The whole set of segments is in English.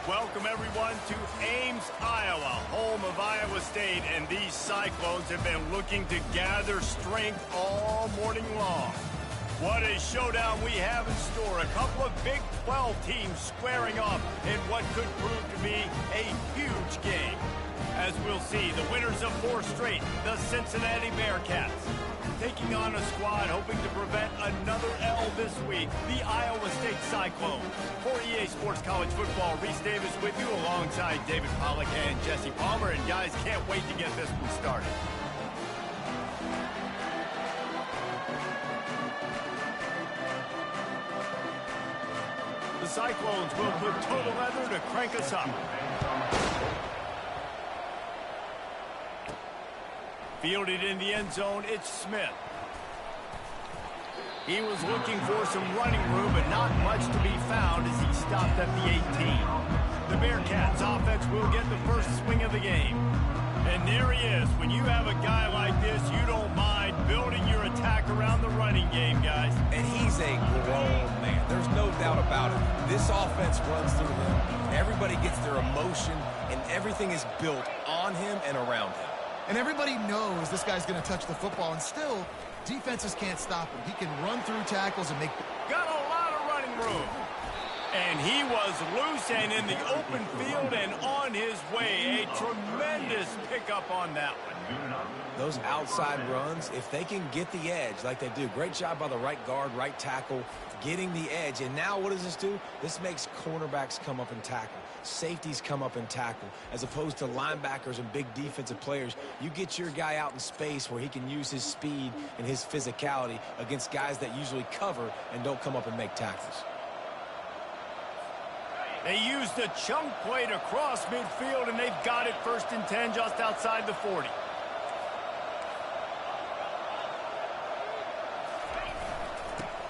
Welcome, everyone, to Ames, Iowa, home of Iowa State, and these Cyclones have been looking to gather strength all morning long. What a showdown we have in store. A couple of Big 12 teams squaring off in what could prove to be a huge game. As we'll see, the winners of 4 straight, the Cincinnati Bearcats, taking on a squad hoping to prevent another L this week, the Iowa State Cyclones. For EA Sports College Football, Reese Davis with you alongside David Pollack and Jesse Palmer. And guys, can't wait to get this one started. The Cyclones will put total leather to crank us up. Fielded in the end zone, it's Smith. He was looking for some running room, but not much to be found as he stopped at the 18. The Bearcats offense will get the first swing of the game. And there he is. When you have a guy like this, you don't mind building your attack around the running game, guys. And he's a grown man. There's no doubt about it. This offense runs through him. Everybody gets their emotion, and everything is built on him and around him. And everybody knows this guy's going to touch the football, and still, defenses can't stop him. He can run through tackles and make... Got a lot of running room. And he was loose and in the open field and on his way. A tremendous pickup on that one. Those outside runs, if they can get the edge like they do, great job by the right guard, right tackle, getting the edge. And now what does this do? This makes cornerbacks come up and tackle. Safeties come up and tackle. As opposed to linebackers and big defensive players, you get your guy out in space where he can use his speed and his physicality against guys that usually cover and don't come up and make tackles. They used a chunk play to cross midfield, and they've got it 1st and 10 just outside the 40.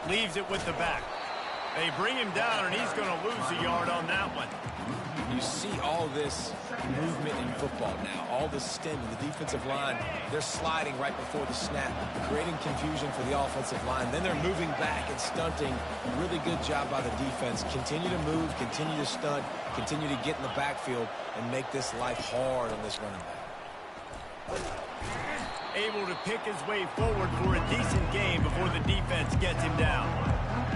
Leaves it with the back. They bring him down, and he's going to lose a yard on that one. You see all this movement in football now, all this stemming. The defensive line, they're sliding right before the snap, creating confusion for the offensive line. Then they're moving back and stunting. Really good job by the defense. Continue to move, continue to stunt, continue to get in the backfield and make this life hard on this running back. Able to pick his way forward for a decent game before the defense gets him down.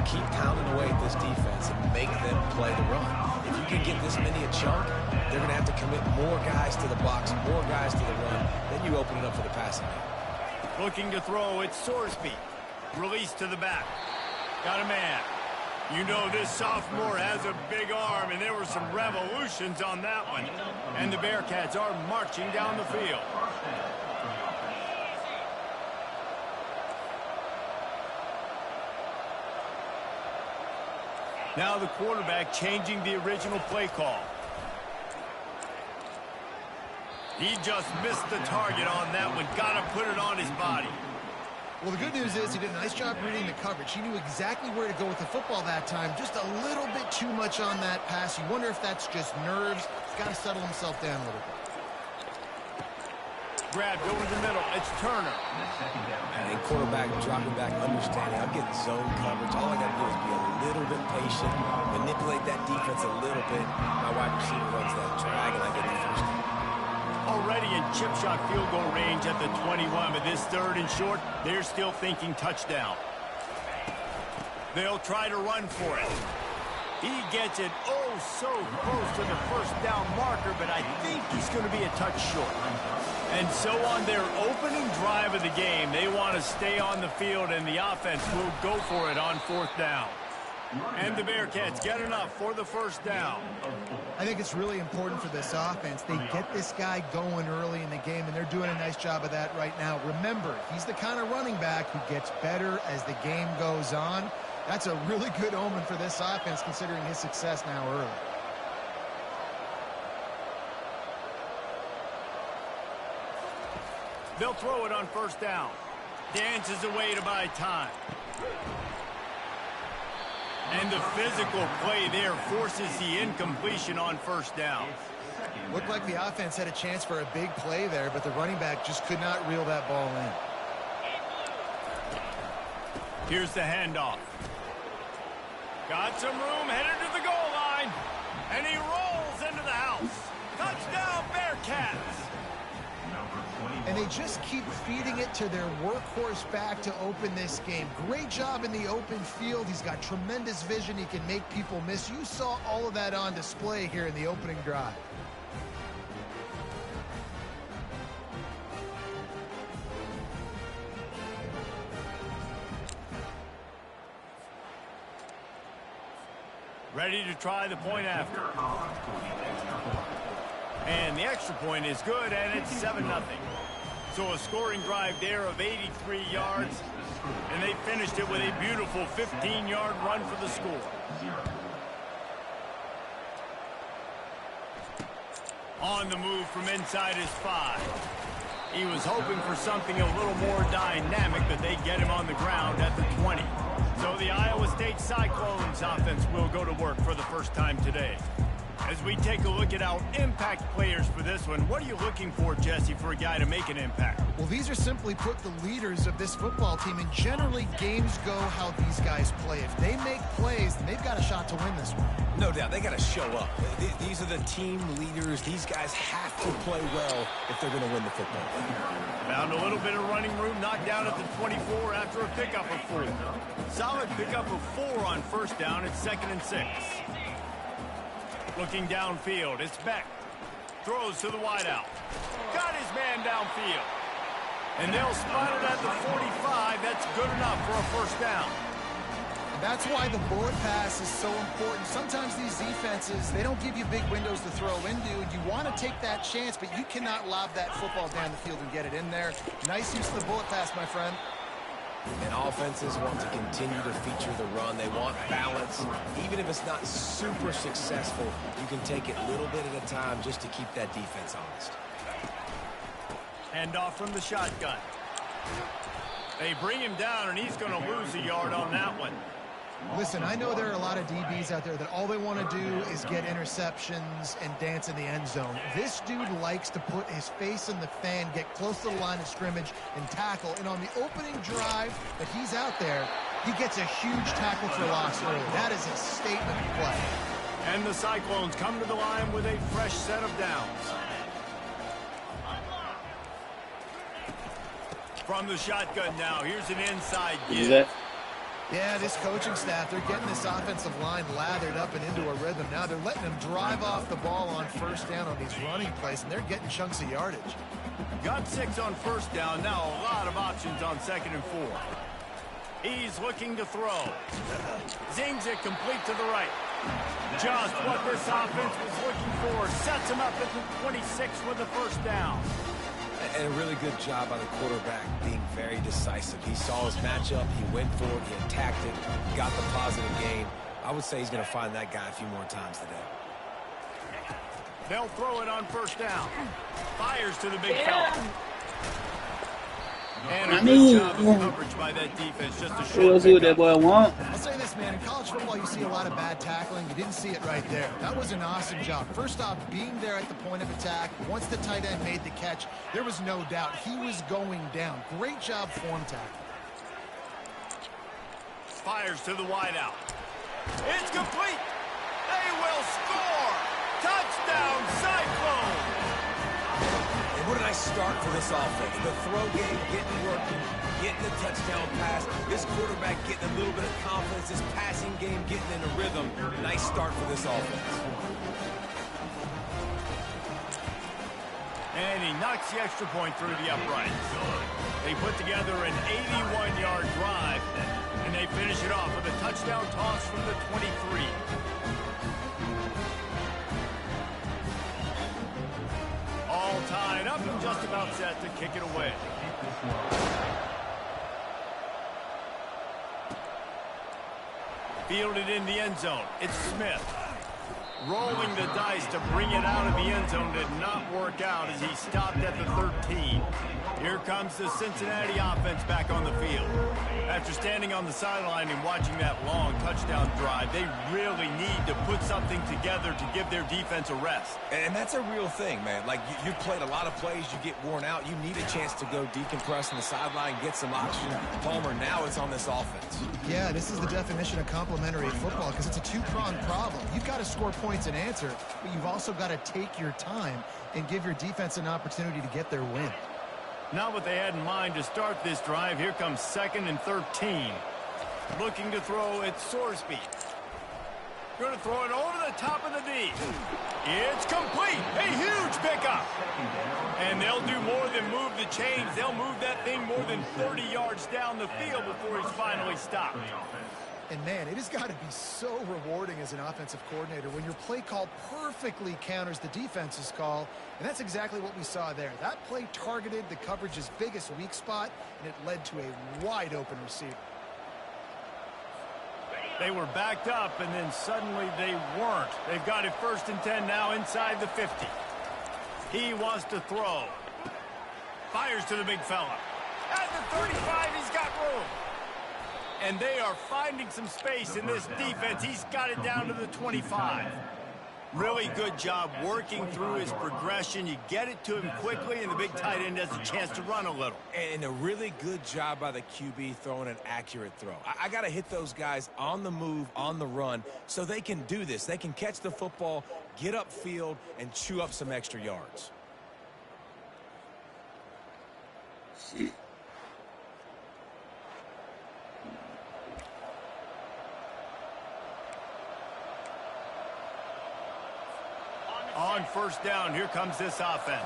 Keep pounding away at this defense and make them play the run. If you can get this many a chunk, they're going to have to commit more guys to the box, more guys to the run. Then you open it up for the passing game. Looking to throw, it's Sorsby. Release to the back. Got a man. You know this sophomore has a big arm, and there were some revolutions on that one. And the Bearcats are marching down the field. Now the quarterback changing the original play call. He just missed the target on that one. Got to put it on his body. Well, the good news is he did a nice job reading the coverage. He knew exactly where to go with the football that time. Just a little bit too much on that pass. You wonder if that's just nerves. He's got to settle himself down a little bit. Grabbed over the middle. It's Turner. And quarterback dropping back, understanding. I'm getting zone coverage. All I got to do is be a little bit patient, manipulate that defense a little bit. My wide receiver runs that drag, and I get the first down. Already in chip shot field goal range at the 21, but this 3rd and short, they're still thinking touchdown. They'll try to run for it. He gets it oh so close to the 1st down marker, but I think he's going to be a touch short. And so on their opening drive of the game, they want to stay on the field, and the offense will go for it on 4th down. And the Bearcats get enough for the 1st down. I think it's really important for this offense. They get this guy going early in the game, and they're doing a nice job of that right now. Remember, he's the kind of running back who gets better as the game goes on. That's a really good omen for this offense, considering his success now early. They'll throw it on 1st down. Dances away to buy time. And the physical play there forces the incompletion on 1st down. Looked like the offense had a chance for a big play there, but the running back just could not reel that ball in. Here's the handoff. Got some room, headed to the goal line. And he rolls And they just keep feeding it to their workhorse back to open this game. Great job in the open field. He's got tremendous vision. He can make people miss. You saw all of that on display here in the opening drive. Ready to try the point after. And the extra point is good, and it's 7-0. So a scoring drive there of 83 yards, and they finished it with a beautiful 15-yard run for the score. On the move from inside his 5. He was hoping for something a little more dynamic, but they get him on the ground at the 20. So the Iowa State Cyclones offense will go to work for the first time today. As we take a look at our impact players for this one, what are you looking for, Jesse, for a guy to make an impact? Well, these are simply put the leaders of this football team, and generally games go how these guys play. If they make plays, then they've got a shot to win this one. No doubt, they got to show up. These are the team leaders. These guys have to play well if they're going to win the football game. Found a little bit of running room, knocked down at the 24 after a pickup of 4. Solid pickup of 4 on first down. It's 2nd and 6. Looking downfield, it's Beck. Throws to the wideout. Got his man downfield. And they'll spot it at the 45. That's good enough for a first down. And that's why the bullet pass is so important. Sometimes these defenses, they don't give you big windows to throw into, and you want to take that chance, but you cannot lob that football down the field and get it in there. Nice use of the bullet pass, my friend. And offenses want to continue to feature the run. They want balance. Even if it's not super successful, you can take it a little bit at a time just to keep that defense honest. Hand off from the shotgun. They bring him down, and he's going to lose a yard on that one. Listen, I know there are a lot of DBs out there that all they want to do is get interceptions and dance in the end zone. This dude likes to put his face in the fan, get close to the line of scrimmage, and tackle. And on the opening drive that he's out there, he gets a huge tackle for loss early. That is a statement play. And the Cyclones come to the line with a fresh set of downs. From the shotgun now, here's an inside give. Yeah, this coaching staff, they're getting this offensive line lathered up and into a rhythm. Now they're letting them drive off the ball on first down on these running plays, and they're getting chunks of yardage. Got 6 on first down. Now a lot of options on 2nd and 4. He's looking to throw. Zings it complete to the right. Just what this offense was looking for. Sets him up at the 26 with the first down. And a really good job by the quarterback being very decisive. He saw his matchup, he went for it, he attacked it, got the positive gain. I would say he's going to find that guy a few more times today. They'll throw it on first down. Fires to the big fella. And a good job of coverage by that defense. Just a short pickup. I'll say this, man. In college football, you see a lot of bad tackling. You didn't see it right there. That was an awesome job. First off, being there at the point of attack. Once the tight end made the catch, there was no doubt he was going down. Great job form tackle. Fires to the wideout. It's complete. They will score. Touchdown, Cyclone. What a nice start for this offense. The throw game getting working, getting the touchdown pass. This quarterback getting a little bit of confidence. This passing game getting in a rhythm. Nice start for this offense. And he knocks the extra point through the uprights. They put together an 81-yard drive, and they finish it off with a touchdown toss from the 23. All tied up and just about set to kick it away. Fielded in the end zone. It's Smith. Rolling the dice to bring it out of the end zone did not work out as he stopped at the 13. Here comes the Cincinnati offense back on the field. After standing on the sideline and watching that long touchdown drive, they really need to put something together to give their defense a rest. And that's a real thing, man. Like, you've played a lot of plays, you get worn out. You need a chance to go decompress on the sideline, get some oxygen. Palmer, now it's on this offense. Yeah, this is the definition of complementary football because it's a two-pronged problem. You've got to score points and answer, but you've also got to take your time and give your defense an opportunity to get their win. Not what they had in mind to start this drive. Here comes 2nd and 13. Looking to throw at Sorsby. Going to throw it over the top of the D. It's complete. A huge pickup. And they'll do more than move the chains. They'll move that thing more than 30 yards down the field before he's finally stopped. And, man, it has got to be so rewarding as an offensive coordinator when your play call perfectly counters the defense's call, and that's exactly what we saw there. That play targeted the coverage's biggest weak spot, and it led to a wide-open receiver. They were backed up, and then suddenly they weren't. They've got it 1st and 10 now inside the 50. He wants to throw. Fires to the big fella. At the 35, he's got room. And they are finding some space in this defense. He's got it down to the 25. Really good job working through his progression. You get it to him quickly, and the big tight end has a chance to run a little. And a really good job by the QB throwing an accurate throw. I got to hit those guys on the move, on the run, so they can do this. They can catch the football, get upfield, and chew up some extra yards. On 1st down, here comes this offense.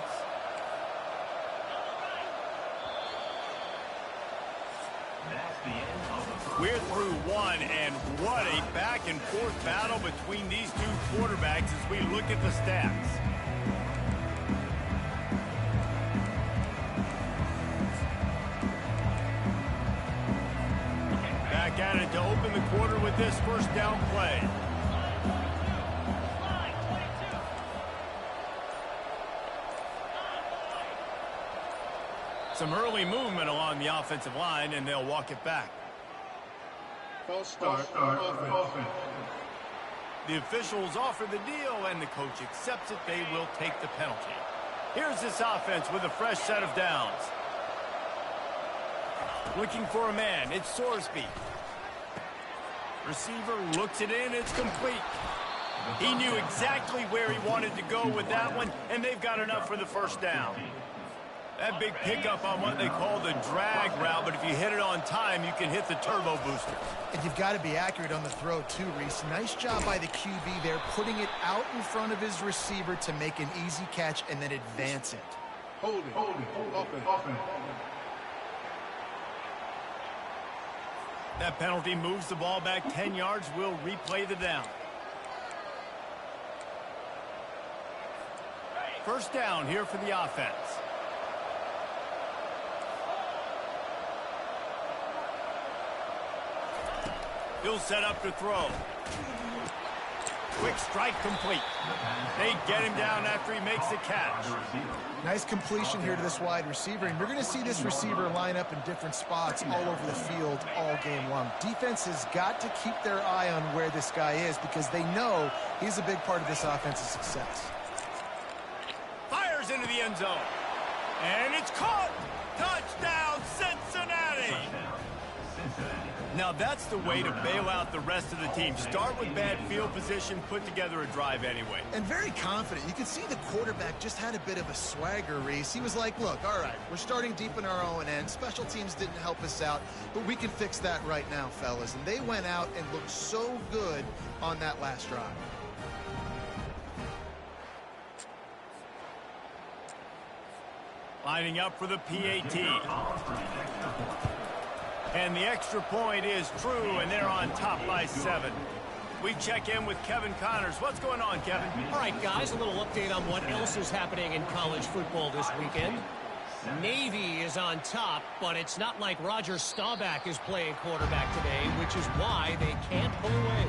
We're through one, and what a back-and-forth battle between these two quarterbacks as we look at the stats. Back at it to open the quarter with this 1st down play. Some early movement along the offensive line, and they'll walk it back. False start offense. The officials offer the deal, and the coach accepts it. They will take the penalty. Here's this offense with a fresh set of downs. Looking for a man. It's Sorsby. Receiver looks it in. It's complete. He knew exactly where he wanted to go with that one, and they've got enough for the 1st down. That big pickup on what they call the drag route, but if you hit it on time, you can hit the turbo booster. And you've got to be accurate on the throw, too, Reese. Nice job by the QB there, putting it out in front of his receiver to make an easy catch and then advance it. Hold it. Offense. That penalty moves the ball back 10 yards. We'll replay the down. 1st down here for the offense. He'll set up to throw. Quick strike complete. They get him down after he makes the catch. Nice completion here to this wide receiver, and you're going to see this receiver line up in different spots all over the field all game long. Defense has got to keep their eye on where this guy is because they know he's a big part of this offense's success. Fires into the end zone. And it's caught. Touchdown, Cincinnati. Now that's the way to bail out the rest of the team. Start with bad field position, put together a drive anyway. And very confident. You can see the quarterback just had a bit of a swagger, Reese. He was like, look, all right, we're starting deep in our own end. Special teams didn't help us out, but we can fix that right now, fellas. And they went out and looked so good on that last drive. Lining up for the PAT. And the extra point is true, and they're on top by 7. We check in with Kevin Connors. What's going on, Kevin? All right, guys, a little update on what else is happening in college football this weekend. Navy is on top, but it's not like Roger Staubach is playing quarterback today, which is why they can't pull away.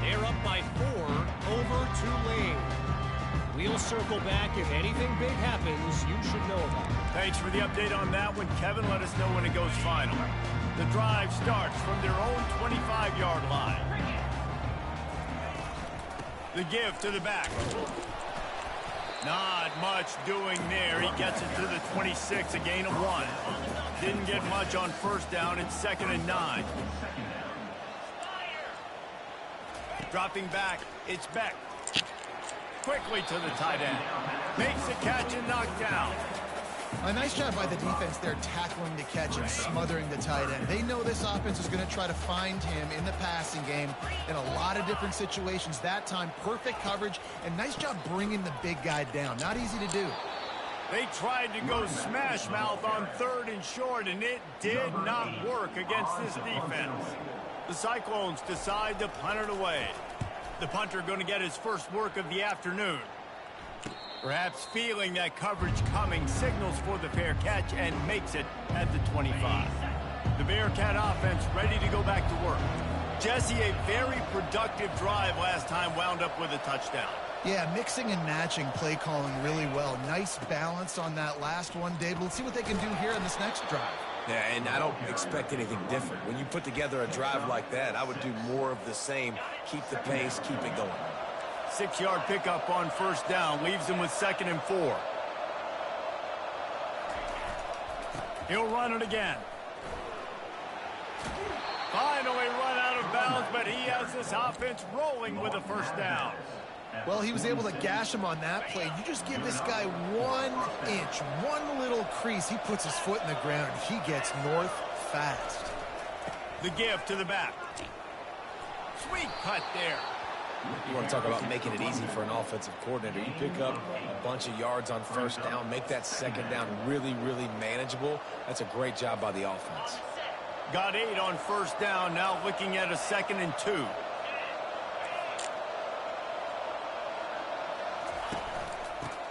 They're up by 4 over Tulane. We'll circle back. If anything big happens, you should know about it. Thanks for the update on that one, Kevin. Let us know when it goes final. The drive starts from their own 25-yard line. The give to the back. Not much doing there. He gets it to the 26, a gain of 1. Didn't get much on 1st down. It's 2nd and 9. Dropping back, it's Beck. Quickly to the tight end. Makes the catch and knocked down. A nice job by the defense there, tackling the catch and smothering the tight end. They know this offense is going to try to find him in the passing game in a lot of different situations. That time, perfect coverage, and nice job bringing the big guy down. Not easy to do. They tried to go smash mouth on 3rd and short, and it did not work against this defense. The Cyclones decide to punt it away. The punter going to get his first work of the afternoon. Perhaps feeling that coverage coming, signals for the fair catch and makes it at the 25. The Bearcat offense ready to go back to work. Jesse, a very productive drive last time, wound up with a touchdown. Yeah, mixing and matching play calling really well. Nice balance on that last one, David. Let's see what they can do here in this next drive. Yeah, and I don't expect anything different. When you put together a drive like that, I would do more of the same. Keep the pace, keep it going. 6-yard pickup on 1st down, leaves him with 2nd and 4. He'll run it again. Finally run out of bounds, but he has this offense rolling with a 1st down. Well, he was able to gash him on that play. You just give this guy 1 inch, one little crease. He puts his foot in the ground. He gets north fast. The give to the back. Sweet cut there. You want to talk about making it easy for an offensive coordinator. You pick up a bunch of yards on 1st down, make that 2nd down really, really manageable. That's a great job by the offense. Got 8 on 1st down, now looking at a 2nd and 2.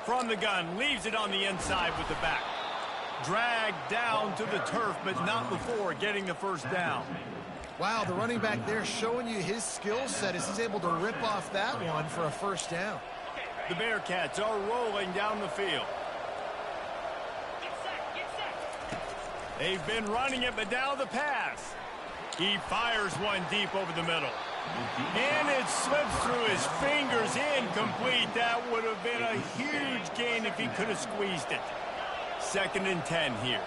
From the gun, leaves it on the inside with the back. Dragged down to the turf, but not before getting the 1st down. Wow, the running back there showing you his skill set as he's able to rip off that one for a 1st down. The Bearcats are rolling down the field. They've been running it, but now the pass. He fires one deep over the middle. And it slips through his fingers, incomplete. That would have been a huge gain if he could have squeezed it. 2nd and 10 here.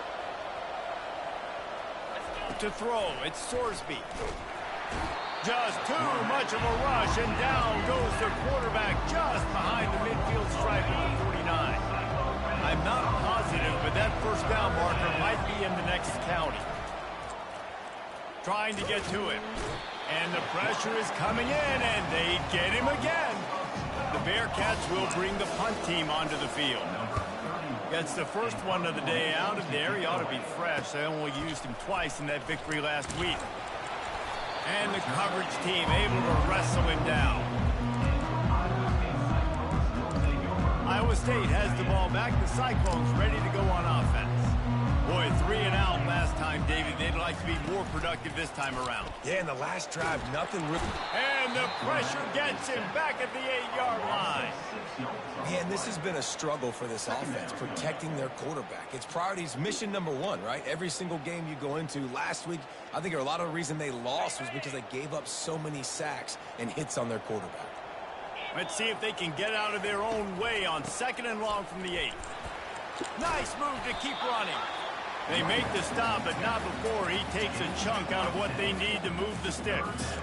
To throw, it's Sorsby. Just too much of a rush, and down goes the quarterback just behind the midfield stripe at the 49. I'm not positive, but that 1st down marker might be in the next county. Trying to get to it. And the pressure is coming in, and they get him again. The Bearcats will bring the punt team onto the field. Gets the first one of the day out of there. He ought to be fresh. They only used him twice in that victory last week. And the coverage team able to wrestle him down. Iowa State has the ball back. The Cyclones ready to go on offense. Boy, 3 and out last time, David. They'd like to be more productive this time around. Yeah, in the last drive, nothing really... And the pressure gets him back at the 8-yard line. Man, this has been a struggle for this offense, protecting their quarterback. It's priorities, mission number 1, right? Every single game you go into. Last week, I think a lot of the reason they lost was because they gave up so many sacks and hits on their quarterback. Let's see if they can get out of their own way on 2nd and long from the 8. Nice move to keep running. They make the stop, but not before he takes a chunk out of what they need to move the sticks.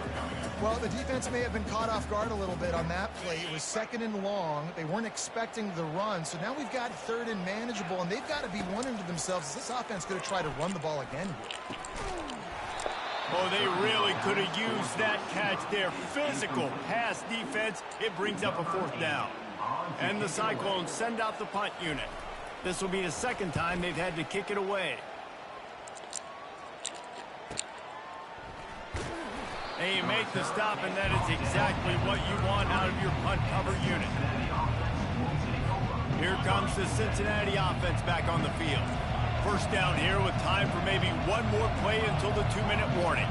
Well, the defense may have been caught off guard a little bit on that play. It was 2nd and long. They weren't expecting the run, so now we've got 3rd and manageable, and they've got to be wondering to themselves, is this offense going to try to run the ball again here? Oh, they really could have used that catch there. Physical pass defense. It brings up a 4th down. And the Cyclones send out the punt unit. This will be the 2nd time they've had to kick it away. They make the stop, and that is exactly what you want out of your punt cover unit. Here comes the Cincinnati offense back on the field. 1st down here with time for maybe one more play until the 2-minute warning.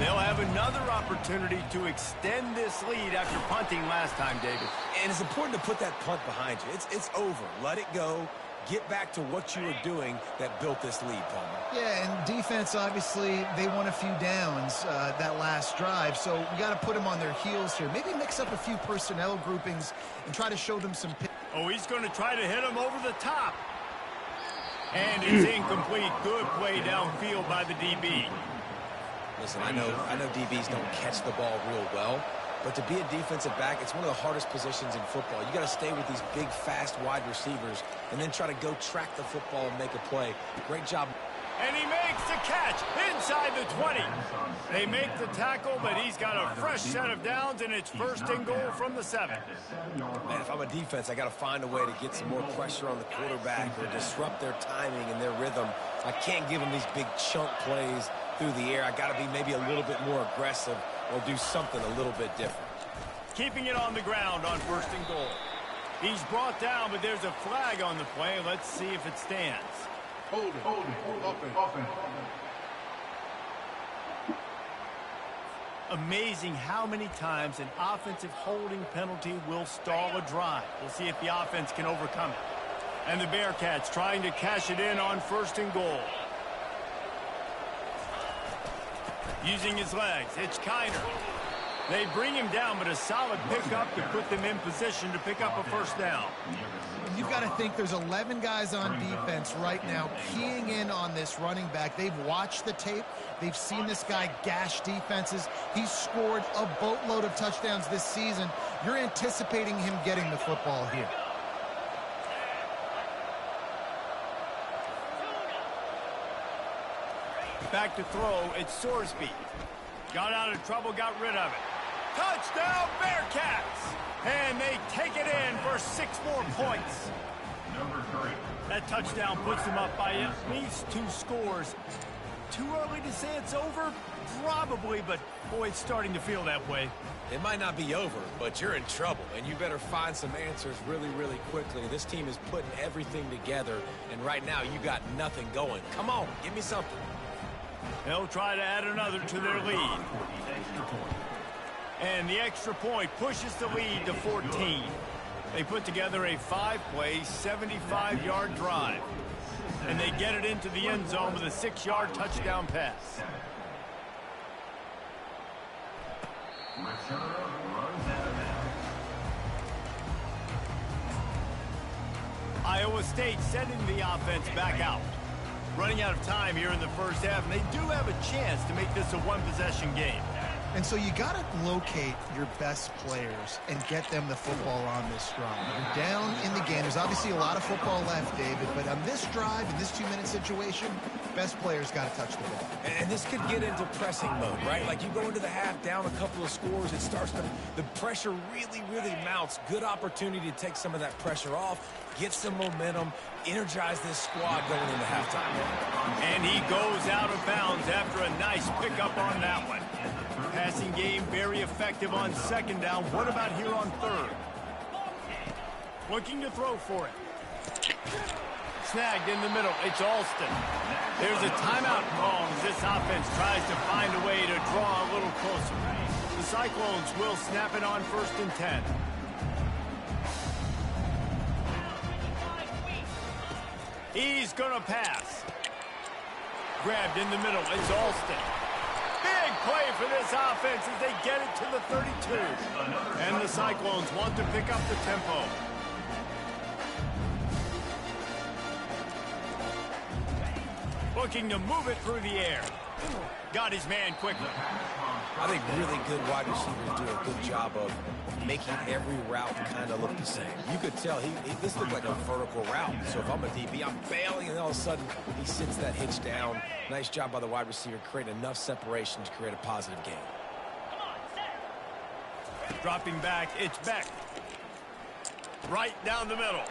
They'll have another opportunity to extend this lead after punting last time, David. And it's important to put that punt behind you. It's over. Let it go. Get back to what you were doing that built this lead, Palmer. Yeah, and defense, obviously, they won a few downs that last drive, so we got to put them on their heels here. Maybe mix up a few personnel groupings and try to show them some... Oh, he's going to try to hit him over the top. And it's incomplete. Good play downfield by the DB. Listen, I know DBs don't catch the ball real well, But to be a defensive back, it's one of the hardest positions in football. You got to stay with these big, fast wide receivers and then try to go track the football and make a play. Great job. And he makes the catch inside the 20. They make the tackle, but he's got a fresh set of downs, and it's first and goal from the 7. Man, if I'm a defense, I got to find a way to get some more pressure on the quarterback or disrupt their timing and their rhythm. I can't give them these big chunk plays through the air. I got to be maybe a little bit more aggressive or do something a little bit different. Keeping it on the ground on first and goal. He's brought down, but there's a flag on the play. Let's see if it stands. Holding. Offense. Amazing how many times an offensive holding penalty will stall a drive. We'll see if the offense can overcome it. And the Bearcats trying to cash it in on first and goal. Using his legs, it's Kiner. They bring him down, but a solid pickup to put them in position to pick up a first down. You've got to think there's 11 guys on defense right now keying in on this running back. They've watched the tape. They've seen this guy gash defenses. He's scored a boatload of touchdowns this season. You're anticipating him getting the football here. Back to throw, it's Sorsby. Got out of trouble, got rid of it. Touchdown, Bearcats! And they take it in for 6 more points. Number 3. That touchdown puts them up by at least 2 scores. Too early to say it's over? Probably, but boy, it's starting to feel that way. It might not be over, but you're in trouble, and you better find some answers really, really quickly. This team is putting everything together, and right now you got nothing going. Come on, give me something. They'll try to add another to their lead. And the extra point pushes the lead to 14. They put together a 5-play, 75-yard drive. And they get it into the end zone with a 6-yard touchdown pass. Iowa State sending the offense back out. Running out of time here in the first half, and they do have a chance to make this a one-possession game. And so you got to locate your best players and get them the football on this drive. You're down in the game. There's obviously a lot of football left, David, but on this drive, in this 2-minute situation, best players got to touch the ball. And this could get into pressing mode, right? Like you go into the half down a couple of scores, it starts to, the pressure really, really mounts. Good opportunity to take some of that pressure off, get some momentum, energize this squad going into halftime. And he goes out of bounds after a nice pickup on that one. Passing game very effective on second down. What about here on third? Looking to throw for it. Snagged in the middle. It's Alston. There's a timeout call as this offense tries to find a way to draw a little closer. The Cyclones will snap it on 1st and 10. He's going to pass. Grabbed in the middle. It's Alston. Big play for this offense as they get it to the 32. And the Cyclones want to pick up the tempo. Looking to move it through the air. Got his man quickly. I think really good wide receivers do a good job of making every route kind of look the same. You could tell this looked like a vertical route. So if I'm a DB, I'm bailing, and all of a sudden he sits that hitch down. Nice job by the wide receiver creating enough separation to create a positive gain. Dropping back, it's Beck. Right down the middle.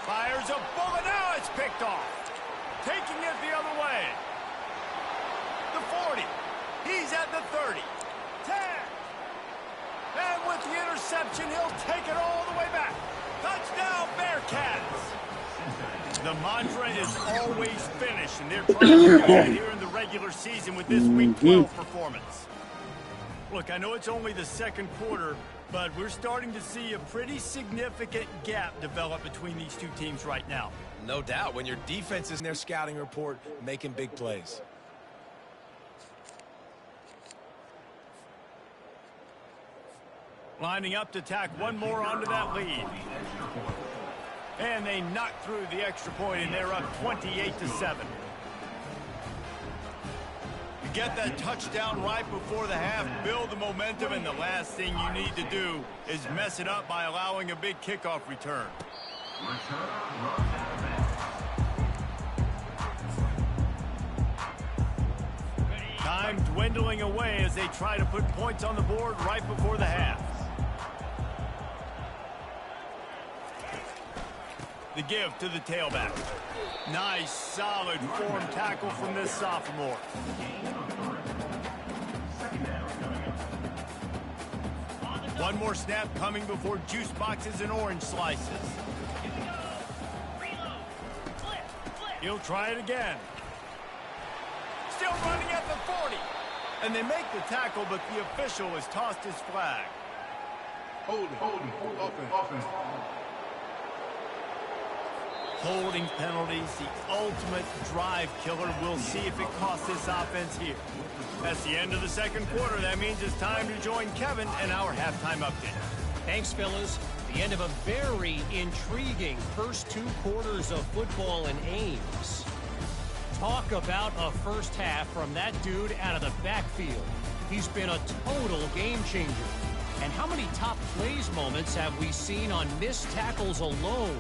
Fires a bullet. Now it's picked off. Taking it the other way. The 40. He's at the 30. 10. And with the interception, he'll take it all the way back. Touchdown, Bearcats. The mantra is always finish, and they're trying to do that here in the regular season with this Week 12 performance. Look, I know it's only the second quarter, but we're starting to see a pretty significant gap develop between these two teams right now. No doubt, when your defense is in their scouting report, making big plays. Lining up to tack one more onto that lead. And they knock through the extra point, and they're up 28-7. get that touchdown right before the half, build the momentum, and the last thing you need to do is mess it up by allowing a big kickoff return. Time dwindling away as they try to put points on the board right before the half. The give to the tailback. Nice, solid form tackle from this sophomore. One more snap coming before juice boxes and orange slices. He'll try it again. Still running at the 40. And they make the tackle, but the official has tossed his flag. Holding, offense. Holding penalties, the ultimate drive killer. We'll see if it costs this offense here. That's the end of the second quarter. That means it's time to join Kevin and our halftime update. Thanks, fellas. The end of a very intriguing first 2 quarters of football in Ames. Talk about a first half from that dude out of the backfield. He's been a total game changer. And how many top plays moments have we seen on missed tackles alone?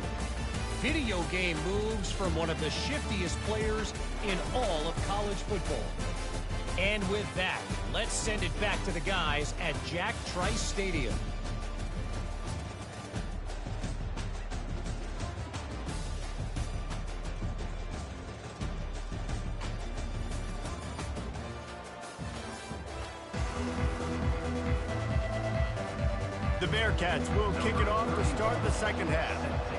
Video game moves from one of the shiftiest players in all of college football. And with that, let's send it back to the guys at Jack Trice Stadium. The Bearcats will kick it off to start the second half.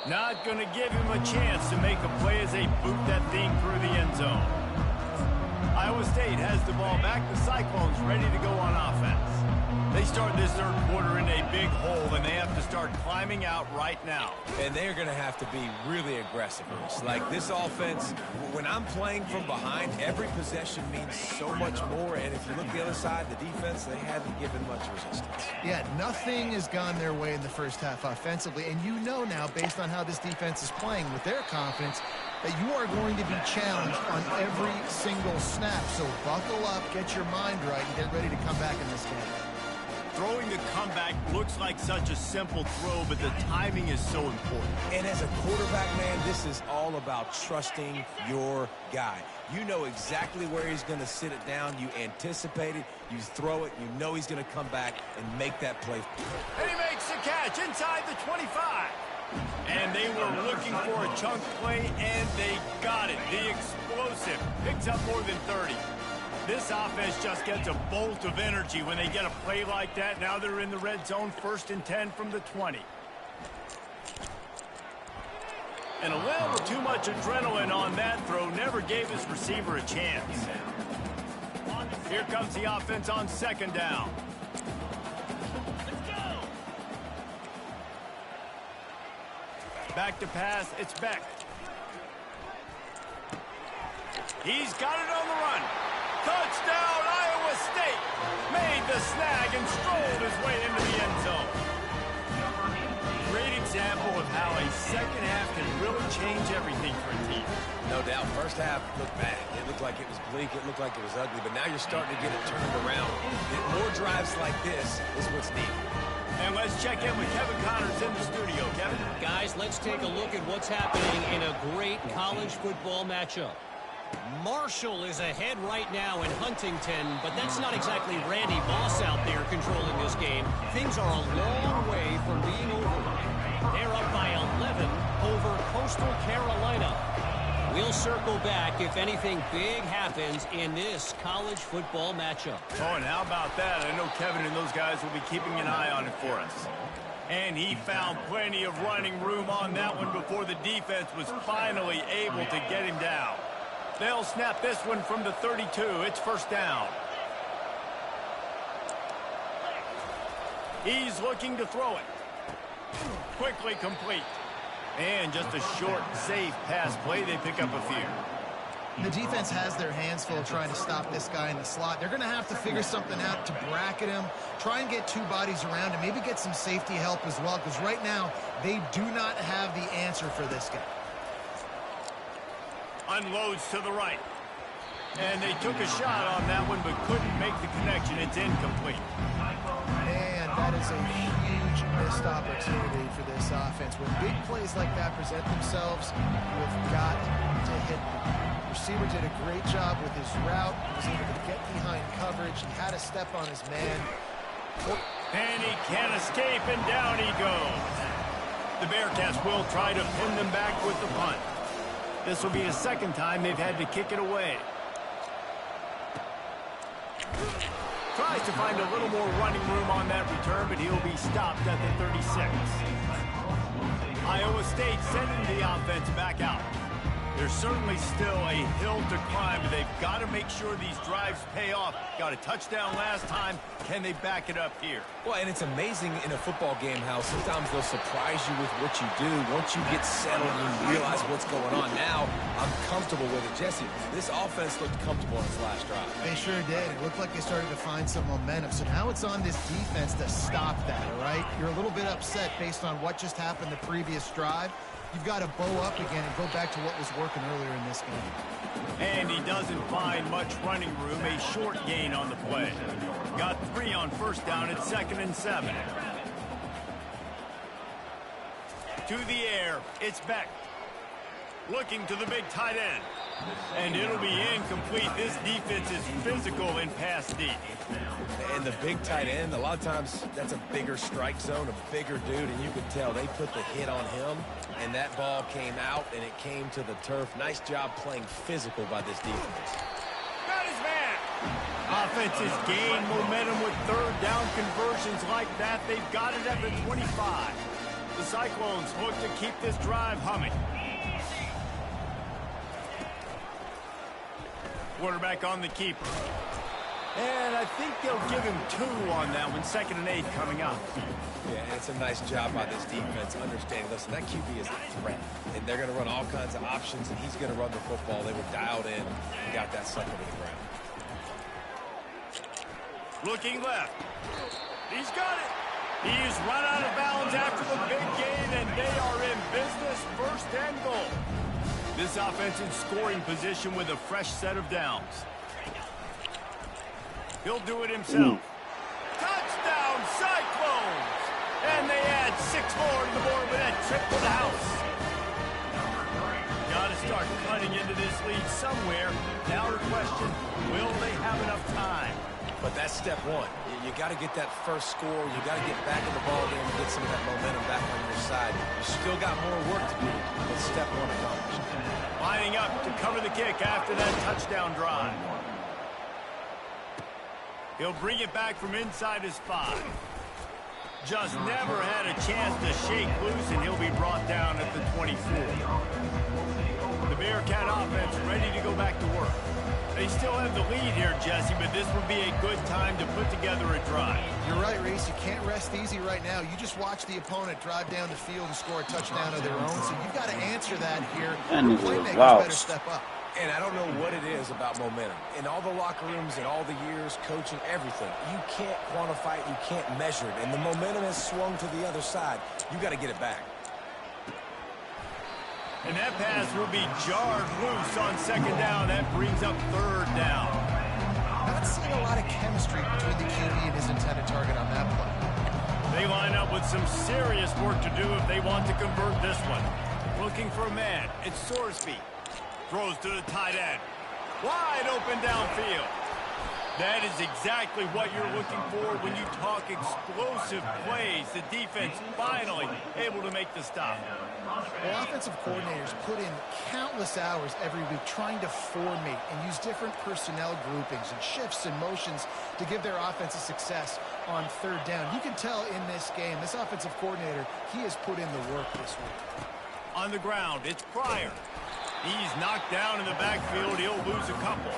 Not going to give him a chance to make a play as they boot that thing through the end zone. Iowa State has the ball back. The Cyclones ready to go on offense. They start this third quarter in a big hole, and they have to start climbing out right now. And they're going to have to be really aggressive. Like this offense, when I'm playing from behind, every possession means so much more. And if you look the other side, the defense, they haven't given much resistance. Yeah, nothing has gone their way in the first half offensively. And you know now, based on how this defense is playing with their confidence, that you are going to be challenged on every single snap. So buckle up, get your mind right, and get ready to come back in this game. Throwing the comeback looks like such a simple throw, but the timing is so important. And as a quarterback, man, this is all about trusting your guy. You know exactly where he's going to sit it down. You anticipate it. You throw it. You know he's going to come back and make that play. And he makes the catch inside the 25. And they were looking for a chunk play, and they got it. The explosive picks up more than 30. This offense just gets a bolt of energy when they get a play like that. Now they're in the red zone, 1st and 10 from the 20. And a little too much adrenaline on that throw. Never gave his receiver a chance. Here comes the offense on 2nd down. Back to pass, it's Beck. He's got it on the run. Touchdown, Iowa State. Made the snag and strolled his way into the end zone. Great example of how a second half can really change everything for a team. No doubt. First half looked bad. It looked like it was bleak. It looked like it was ugly. But now you're starting to get it turned around. More drives like this is what's needed. And let's check in with Kevin Connors in the studio. Kevin? Guys, let's take a look at what's happening in a great college football matchup. Marshall is ahead right now in Huntington, but that's not exactly Randy Moss out there controlling this game. Things are a long way from being over. They're up by 11 over Coastal Carolina. We'll circle back if anything big happens in this college football matchup. Oh, and how about that? I know Kevin and those guys will be keeping an eye on it for us. And he found plenty of running room on that one before the defense was finally able to get him down. They'll snap this one from the 32. It's 1st down. He's looking to throw it. Quickly complete. And just a short, safe pass play. They pick up a few. The defense has their hands full trying to stop this guy in the slot. They're going to have to figure something out to bracket him, try and get 2 bodies around him, maybe get some safety help as well, because right now they do not have the answer for this guy. Unloads to the right. And they took a shot on that one, but couldn't make the connection. It's incomplete. Man, that is a huge missed opportunity for this offense. When big plays like that present themselves, we've got to hit them. The receiver did a great job with his route. He was able to get behind coverage. He had a step on his man. And he can't escape, and down he goes. The Bearcats will try to pin them back with the punt. This will be the second time they've had to kick it away. Tries to find a little more running room on that return, but he'll be stopped at the 36. Iowa State sending the offense back out. There's certainly still a hill to climb, but they've got to make sure these drives pay off. Got a touchdown last time. Can they back it up here? Well, and it's amazing in a football game how sometimes they'll surprise you with what you do. Once you get settled and you realize what's going on, now I'm comfortable with it. Jesse, this offense looked comfortable on its last drive. They sure did. It looked like they started to find some momentum. So now it's on this defense to stop that, all right? You're a little bit upset based on what just happened the previous drive. You've got to bow up again and go back to what was working earlier in this game. And he doesn't find much running room. A short gain on the play. Got 3 on first down at 2nd and 7. To the air. It's Beck. Looking to the big tight end. And it'll be incomplete. This defense is physical in pass deep. And the big tight end, a lot of times that's a bigger strike zone, a bigger dude, and you could tell they put the hit on him, and that ball came out, and it came to the turf. Nice job playing physical by this defense. Got his man. Offenses gain momentum with third down conversions like that. They've got it at the 25. The Cyclones look to keep this drive humming. Quarterback on the keeper. And I think they'll give him 2 on that one. 2nd and 8 coming up. Yeah, and it's a nice job by this defense understanding, listen, that QB is a threat. And they're going to run all kinds of options, and he's going to run the football. They were dialed in and got that sucker to the ground. Looking left. He's got it. He's run out of bounds after the big gain, and they are in business. 1st and goal. This offense in scoring position with a fresh set of downs. He'll do it himself. Touchdown, Cyclones! And they add 6 more to the board with that trip to the house. Got to start cutting into this lead somewhere. Now the question, will they have enough time? But that's step 1. You got to get that first score. You got to get back in the ball game and get some of that momentum back on your side. You still got more work to do, but step 1 accomplished. Lining up to cover the kick after that touchdown drive. He'll bring it back from inside his 5. Just never had a chance to shake loose, and he'll be brought down at the 24. The Bearcat offense ready to go back to work. They still have the lead here, Jesse, but this would be a good time to put together a drive. You're right, Reese. You can't rest easy right now. You just watch the opponent drive down the field and score a touchdown of their own, so you've got to answer that here. The playmakers better step up. And I don't know what it is about momentum. In all the locker rooms, in all the years, coaching, everything, you can't quantify it, you can't measure it. And the momentum has swung to the other side. You got to get it back. And that pass will be jarred loose on 2nd down. That brings up 3rd down. Not seeing a lot of chemistry between the QB and his intended target on that play. They line up with some serious work to do if they want to convert this one. Looking for a man. It's Sorsby. Throws to the tight end. Wide open downfield. That is exactly what you're looking for when you talk explosive plays. The defense finally able to make the stop. Well, offensive coordinators put in countless hours every week trying to formate and use different personnel groupings and shifts and motions to give their offense a success on 3rd down. You can tell in this game, this offensive coordinator, he has put in the work this week. On the ground, it's Pryor. He's knocked down in the backfield. He'll lose a couple.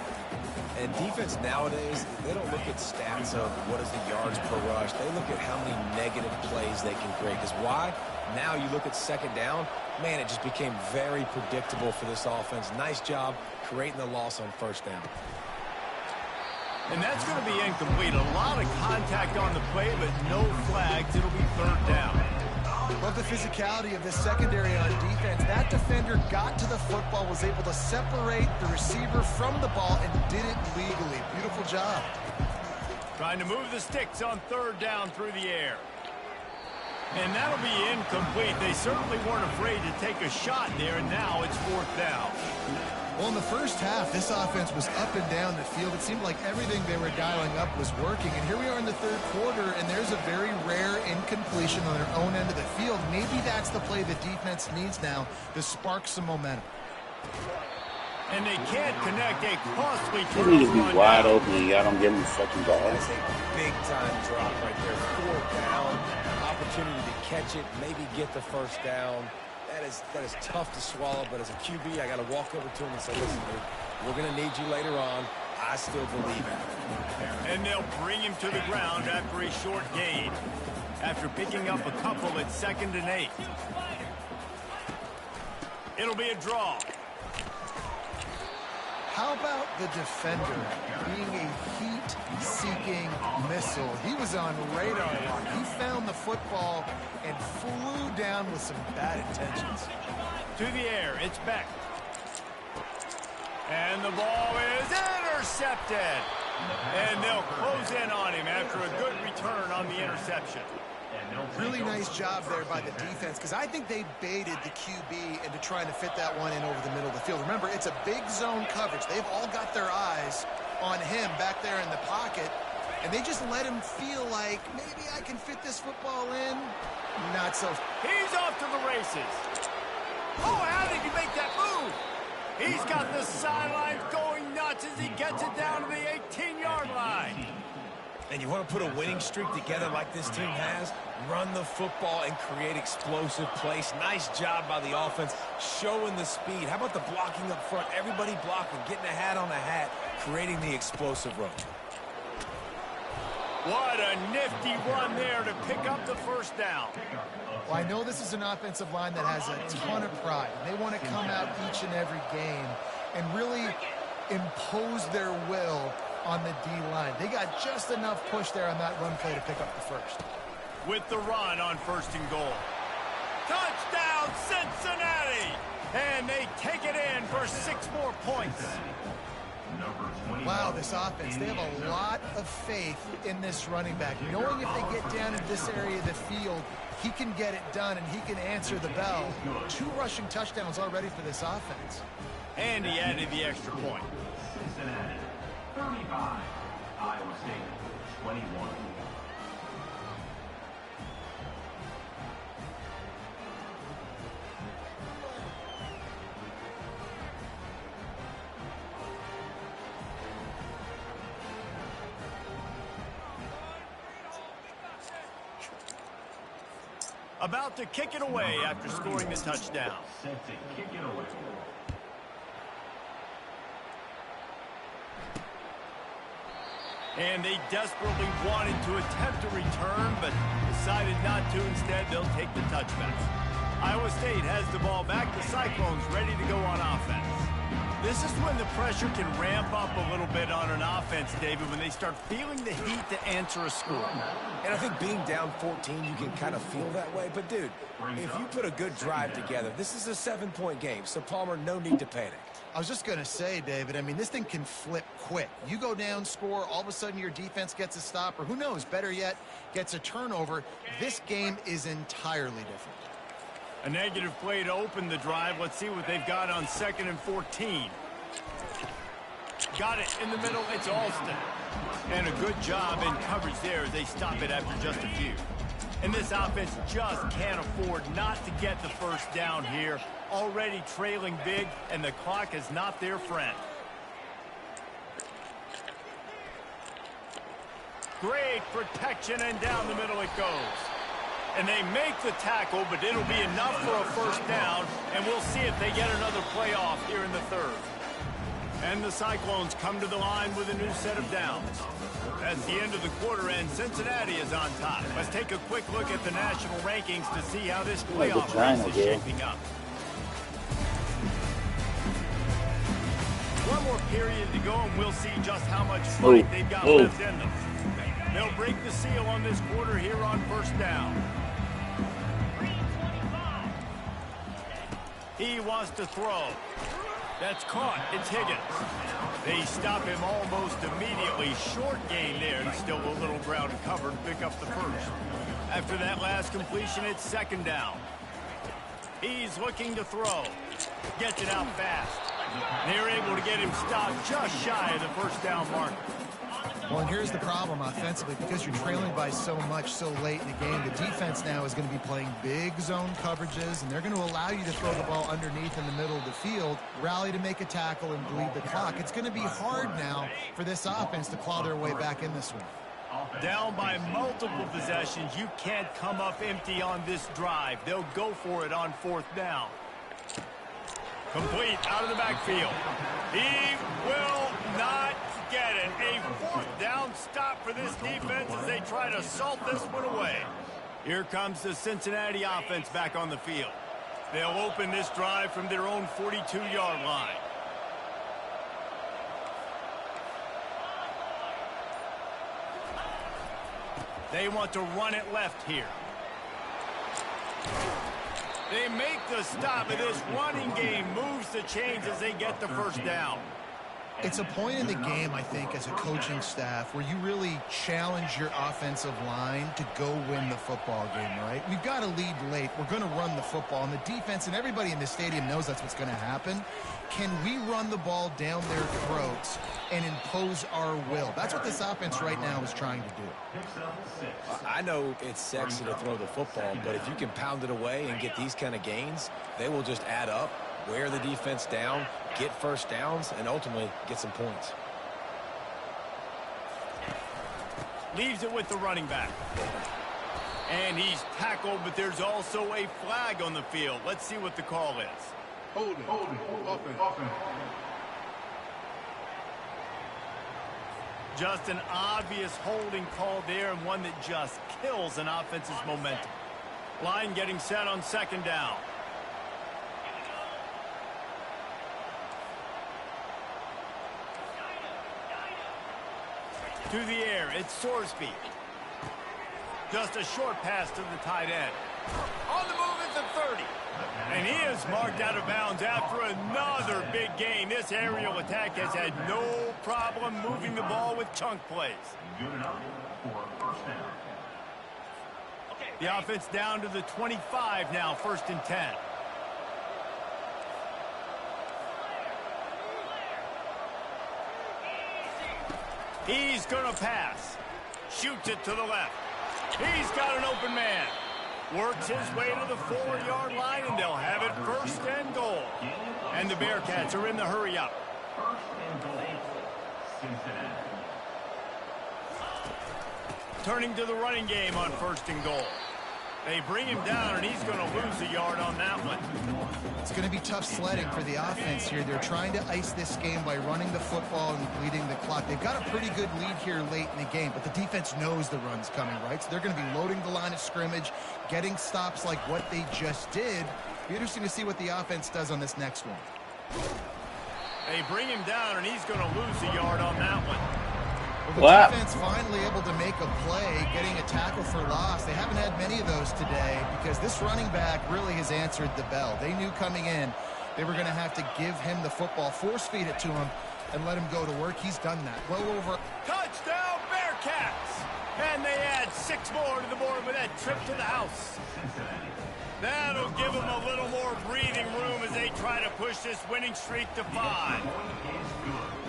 And defense nowadays, they don't look at stats of what is the yards per rush. They look at how many negative plays they can create. Because why? Now you look at 2nd down, man, it just became very predictable for this offense. Nice job creating the loss on 1st down. And that's going to be incomplete. A lot of contact on the play, but no flags. It'll be 3rd down. Love the physicality of this secondary on defense. That defender got to the football, was able to separate the receiver from the ball, and did it legally. Beautiful job. Trying to move the sticks on 3rd down through the air. And that'll be incomplete. They certainly weren't afraid to take a shot there, and now it's 4th down. Well, in the first half, this offense was up and down the field. It seemed like everything they were dialing up was working. And here we are in the 3rd quarter, and there's a very rare incompletion on their own end of the field. Maybe that's the play the defense needs now to spark some momentum. And they can't connect a costly They need to be turnover wide down. open and y'all don't give them fucking balls. That's a big-time drop right there. 4th down, opportunity to catch it, maybe get the 1st down. That is tough to swallow, but as a QB, I got to walk over to him and say, listen, dude, we're going to need you later on. I still believe it. And they'll bring him to the ground after a short gain. After picking up a couple at 2nd and 8. It'll be a draw. How about the defender being a heat-seeking missile? He was on radar lock. He found the football and flew down with some bad intentions. To the air, it's Beck. And the ball is intercepted. And they'll close in on him after a good return on the interception. Really nice job there by the defense, because I think they baited the QB into trying to fit that one in over the middle of the field. Remember, it's a big zone coverage. They've all got their eyes on him back there in the pocket, and they just let him feel like, maybe I can fit this football in. Not so. He's off to the races. Oh, how did he make that move? He's got the sidelines going nuts as he gets it down to the 18-yard line. And you want to put a winning streak together like this team has, run the football and create explosive plays. Nice job by the offense, showing the speed. How about the blocking up front? Everybody blocking, getting a hat on a hat, creating the explosive run. What a nifty run there to pick up the 1st down. Well, I know this is an offensive line that has a ton of pride. They want to come out each and every game and really impose their will on the D-line. They got just enough push there on that run play to pick up the 1st. With the run on 1st and goal. Touchdown, Cincinnati! And they take it in for 6 more points. Wow, this offense, they have a lot of faith in this running back. Knowing if they get down in this area of the field, he can get it done and he can answer the bell. 2 rushing touchdowns already for this offense. And he added the extra point. Cincinnati, 35. Iowa State, 21. About to kick it away after scoring the touchdown. Set to kick it away. And they desperately wanted to attempt a return, but decided not to. Instead, they'll take the touchback. Iowa State has the ball back. The Cyclones ready to go on offense. This is when the pressure can ramp up a little bit on an offense, David, when they start feeling the heat to answer a score. And I think being down 14, you can kind of feel that way. But, dude, if you put a good drive together, this is a 7-point game. So, Palmer, no need to panic. I was just going to say, David, I mean, this thing can flip quick. You go down, score, all of a sudden your defense gets a stop, or who knows, better yet, gets a turnover. This game is entirely different. A negative play to open the drive. Let's see what they've got on 2nd and 14. Got it in the middle. It's Alston. And a good job in coverage there as they stop it after just a few. And this offense just can't afford not to get the 1st down here. Already trailing big, and the clock is not their friend. Great protection, and down the middle it goes. And they make the tackle, but it'll be enough for a 1st down, and we'll see if they get another play off here in the 3rd. And the Cyclones come to the line with a new set of downs. That's the end of the quarter, and Cincinnati is on top. Let's take a quick look at the national rankings to see how this playoff race is shaping up. One more period to go, and we'll see just how much fight they've got left in them. They'll break the seal on this quarter here on 1st down. He wants to throw. That's caught. It's Higgins. They stop him almost immediately. Short gain there. He's still a little ground covered. Pick up the first. After that last completion, it's second down. He's looking to throw. Gets it out fast. They're able to get him stopped just shy of the first down mark. Well, and here's the problem offensively. Because you're trailing by so much so late in the game, the defense now is going to be playing big zone coverages, and they're going to allow you to throw the ball underneath in the middle of the field, rally to make a tackle, and bleed the clock. It's going to be hard now for this offense to claw their way back in this one. Down by multiple possessions, you can't come up empty on this drive. They'll go for it on fourth down. Complete out of the backfield. He will not get it. A fourth down stop for this defense as they try to salt this one away. Here comes the Cincinnati offense back on the field. They'll open this drive from their own 42-yard line. They want to run it left here. They make the stop, and this running game moves the chains as they get the first down. It's a point in the game, I think, as a coaching staff where you really challenge your offensive line to go win the football game, right? We've got to lead late. We're going to run the football, and the defense and everybody in the stadium knows that's what's going to happen. Can we run the ball down their throats and impose our will? That's what this offense right now is trying to do. I know it's sexy to throw the football, but if you can pound it away and get these kind of gains, they will just add up, wear the defense down, get first downs, and ultimately get some points. Leaves it with the running back. And he's tackled, but there's also a flag on the field. Let's see what the call is. Holding, offense. Just an obvious holding call there, and one that just kills an offense's momentum. Line getting set on second down. To the air, it's Sorsby. Just a short pass to the tight end. On the move is the 30. And he is marked out of bounds after another big gain. This aerial attack has had no problem moving the ball with chunk plays. Good enough for a first down. The offense down to the 25 now, 1st and 10. He's going to pass. Shoots it to the left. He's got an open man. Works his way to the 4-yard line, and they'll have it 1st and goal. And the Bearcats are in the hurry up. 1st and goal, Cincinnati. Turning to the running game on 1st and goal. They bring him down, and he's going to lose a yard on that one. It's going to be tough sledding for the offense here. They're trying to ice this game by running the football and bleeding the clock. They've got a pretty good lead here late in the game, but the defense knows the run's coming, right? So they're going to be loading the line of scrimmage, getting stops like what they just did. Be interesting to see what the offense does on this next one. They bring him down, and he's going to lose a yard on that one. Well, the defense finally able to make a play, getting a tackle for loss. They haven't had many of those today because this running back really has answered the bell. They knew coming in they were going to have to give him the football, force feed it to him, and let him go to work. He's done that. Well over. Touchdown, Bearcats! And they add 6 more to the board with that trip to the house. That'll give them a little more breathing room as they try to push this winning streak to 5.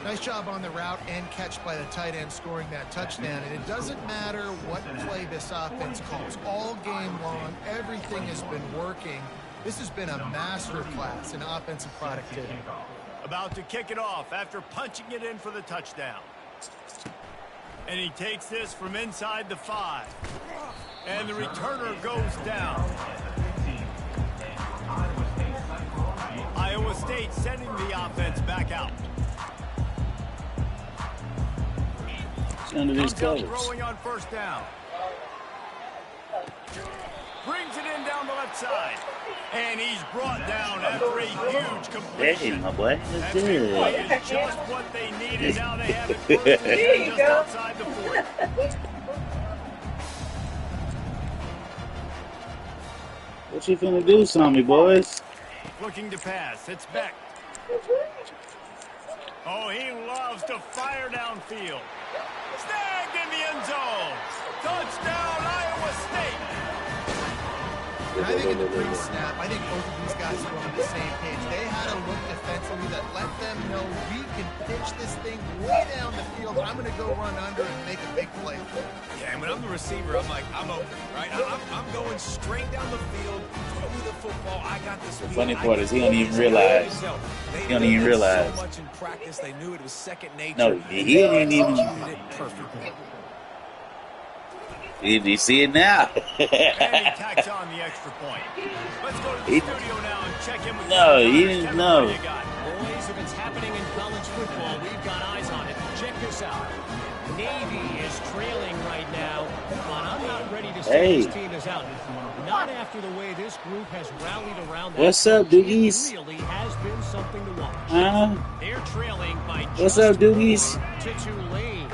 Nice job on the route and catch by the tight end scoring that touchdown. And it doesn't matter what play this offense calls. All game long, everything has been working. This has been a master class in offensive productivity. About to kick it off after punching it in for the touchdown. And he takes this from inside the 5. And the returner goes down. Iowa State sending the offense back out. Under these covers. Throwing on 1st down. Brings it in down the left side. And he's brought down after a huge completion. Hey, my boy. That big play is just what they needed. Now they have it 1st and 10 just outside the 40. What you finna do, Sammy boys? looking to pass. It's Beck. Oh, he loves to fire downfield. Snagged in the end zone. Touchdown, Iowa State. And I think in the pre-snap, I think both of these guys were on the same page. They had a look defensively that let them know we can pitch this thing way down the field. I'm going to go run under and make a big play. Yeah, and when I'm the receiver, I'm like, I'm open, right? I'm going straight down the field, throw me the football. I got this. The funny part is he don't even realize. He don't even realize. So much in practice, they knew it was second nature. No, he didn't even. Executed it perfectly. You see it now. And he tacks on the extra point. Let's go to the studio now and check in with No, he didn't know. Boys, if it's happening in college football, we've got eyes on it. Check this out. Navy is trailing right now, but I'm not ready to say this team is out. Not after the way this group has rallied around that. What's up, Doogies? It really has been something to watch. They're trailing by What's up, Doogies? to Tulane.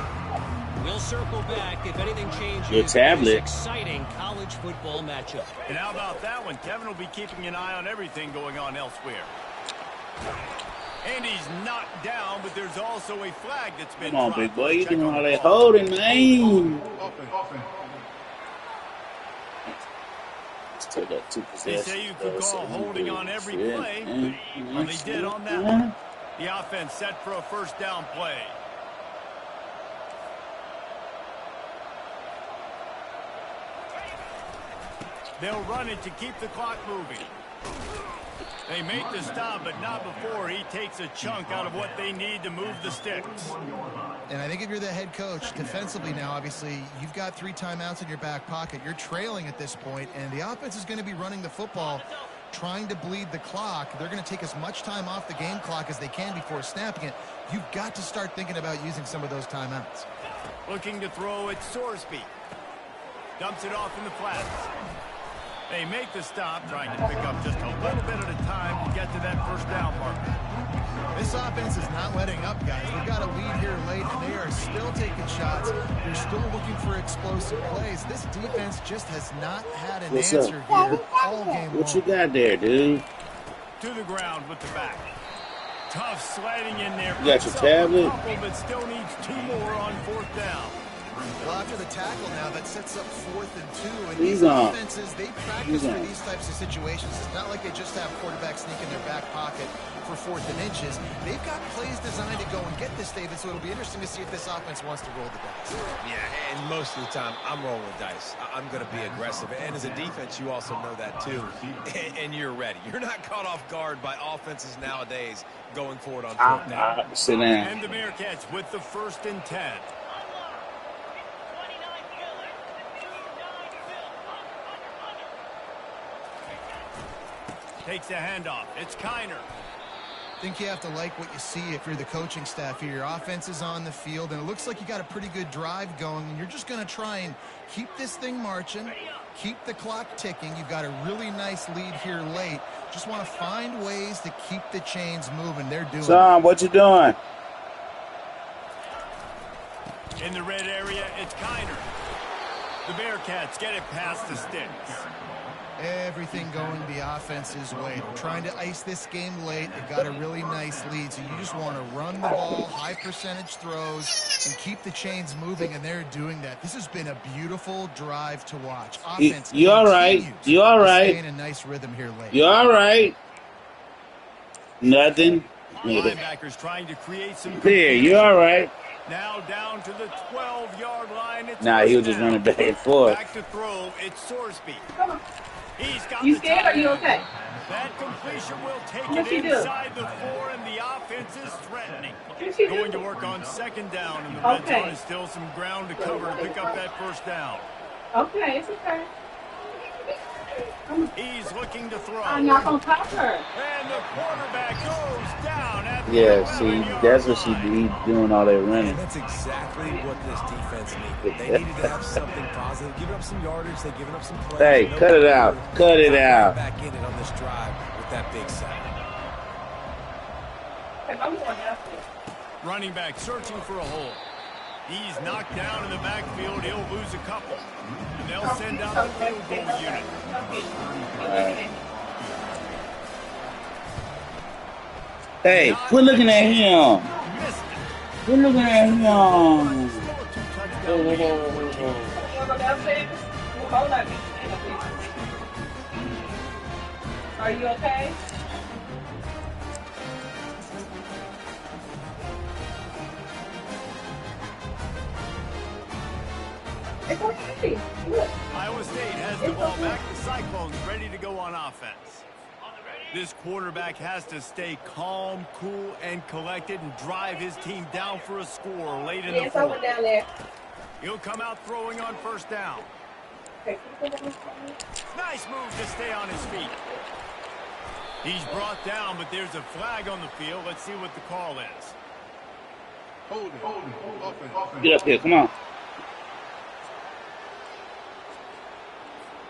We'll circle back if anything changes. Your tablet. Exciting college football matchup. And how about that one? Kevin will be keeping an eye on everything going on elsewhere. And he's knocked down, but there's also a flag that's been Come on, dropped. big boy. You Check doing on all the that ball. holding, man. Offense. Let's take that 2 They possessions. say you could call holding on every play. Well, they did on that Uh-huh. one. The offense set for a first down play. They'll run it to keep the clock moving. They make the stop, but not before he takes a chunk out of what they need to move the sticks. And I think if you're the head coach, defensively now, obviously, you've got 3 timeouts in your back pocket. You're trailing at this point, and the offense is going to be running the football, trying to bleed the clock. They're going to take as much time off the game clock as they can before snapping it. You've got to start thinking about using some of those timeouts. Looking to throw at Sorsby. Dumps it off in the flats. They make the stop, trying to pick up just a little bit at a time to get to that first down marker. This offense is not letting up, guys. They've got a lead here late, and they are still taking shots. They're still looking for explosive plays. This defense just has not had an What's answer up? here all game What you long. got there, dude? To the ground with the back. Tough sliding in there. You got your tablet? Couple, but still needs 2 more on 4th down. Well, after the tackle now, that sets up 4th and 2. And He's these on. defenses, they practice for these types of situations. It's not like they just have quarterbacks sneak in their back pocket for 4th and inches. They've got plays designed to go and get this, David, so it'll be interesting to see if this offense wants to roll the dice. Yeah, and most of the time, I'm rolling the dice. I'm going to be aggressive. And as a defense, you also know that too. And you're ready. You're not caught off guard by offenses nowadays going forward on 4th down. Sit down. And the Bearcats with the 1st and 10. Takes a handoff. It's Kiner. I think you have to like what you see if you're the coaching staff here. Your offense is on the field, and it looks like you got a pretty good drive going, and you're just going to try and keep this thing marching, keep the clock ticking. You've got a really nice lead here late. Just want to find ways to keep the chains moving. They're doing Tom, what you doing? In the red area, it's Kiner. The Bearcats get it past the sticks. everything going the offense's way. They're trying to ice this game late. They've got a really nice lead, so you just want to run the ball, high percentage throws, and keep the chains moving, and they're doing that. This has been a beautiful drive to watch. Offense, you all right? You all right? Stay in a nice rhythm here late. You all right? Nothing. Linebackers trying to create some. There, you all right? Now down to the 12-yard line. It's Nah, he was just running back and forth. Back to throw. It's Sorsby. He's got You the scared or you okay? That completion will take What it you do? inside the 4, and the offense is threatening. What you do? Going to work on second down, and the red Okay. zone is still some ground to cover to pick up that first down. Okay, it's okay. He's looking to throw. I'm not gonna cover. And the quarterback goes down at the Yeah, 11 see, yard that's what she line. be doing all that running. And that's exactly what this defense needed. They needed to have something positive. Giving up some yardage, they've given up some plays. Hey, cut it out. Cut it out. Back in it on this drive with that big sack. Running back searching for a hole. He's knocked down in the backfield. He'll lose a couple. And they'll send out the field goal unit. Hey, quit looking at him. Missed it. Quit looking at him. Still a 2-touchdown lead. You wanna go downstairs? Hold on. Are you okay? It's okay. Look. Iowa State has the ball back. The Cyclones ready to go on offense. This quarterback has to stay calm, cool, and collected and drive his team down for a score late in the Yeah, someone fourth. down there. He'll come out throwing on first down. Okay. Nice move to stay on his feet. He's brought down, but there's a flag on the field. Let's see what the call is. Holding. Offense. Get up here, come on.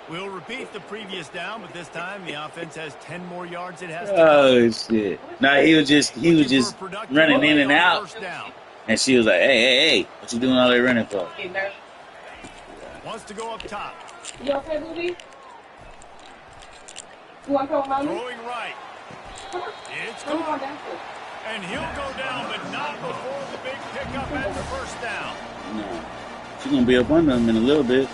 We'll repeat the previous down, but this time the offense has 10 more yards it has to Oh shit! Nah, he was just running in and out, first down. and she was like, "Hey, what you doing all that running for?" Wants to go up top. You okay, Booby? You want to go, Mommy? Throwing right. Come on. It's Let me go gone. downstairs. And he'll go down, but not before the big pickup and the first down. No, she's gonna be up under him in a little bit.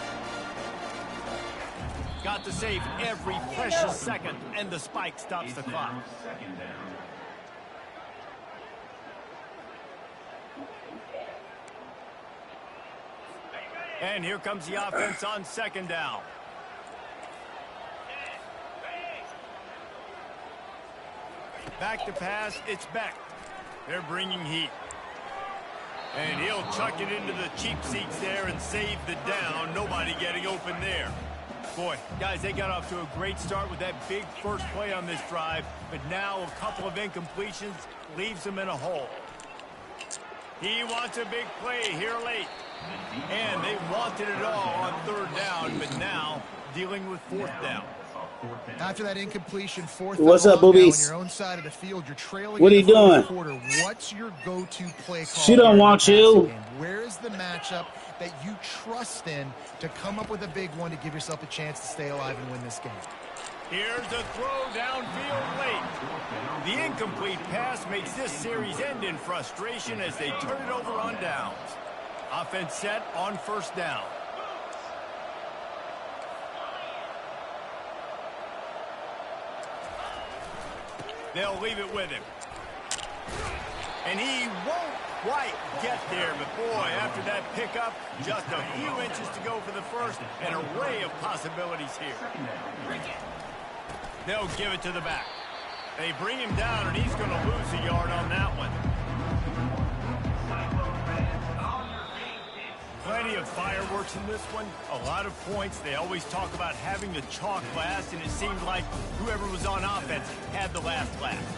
Got to save every precious second, and the spike stops the clock. Second down. And here comes the offense on second down. Back to pass, it's Beck. They're bringing heat. And he'll chuck it into the cheap seats there and save the down. Nobody getting open there. Boy, guys, they got off to a great start with that big first play on this drive, but now a couple of incompletions leaves them in a hole. He wants a big play here late. And they wanted it all on third down, but now dealing with fourth down. After that incompletion, fourth What's and up, long now boobies? on your own side of the field, you're trailing. What in are you the first doing? Quarter. What's your go-to play call? She don't here in the want passing you. game? Where is the matchup that you trust in to come up with a big one to give yourself a chance to stay alive and win this game? Here's a throw downfield late. The incomplete pass makes this series end in frustration as they turn it over on downs. Offense set on first down. They'll leave it with him. And he won't quite get there, but boy, after that pickup, just a few inches to go for the first. An array of possibilities here. They'll give it to the back. They bring him down, and he's going to lose a yard on that one. Plenty of fireworks in this one. A lot of points. They always talk about having the chalk last, and it seemed like whoever was on offense had the last laugh.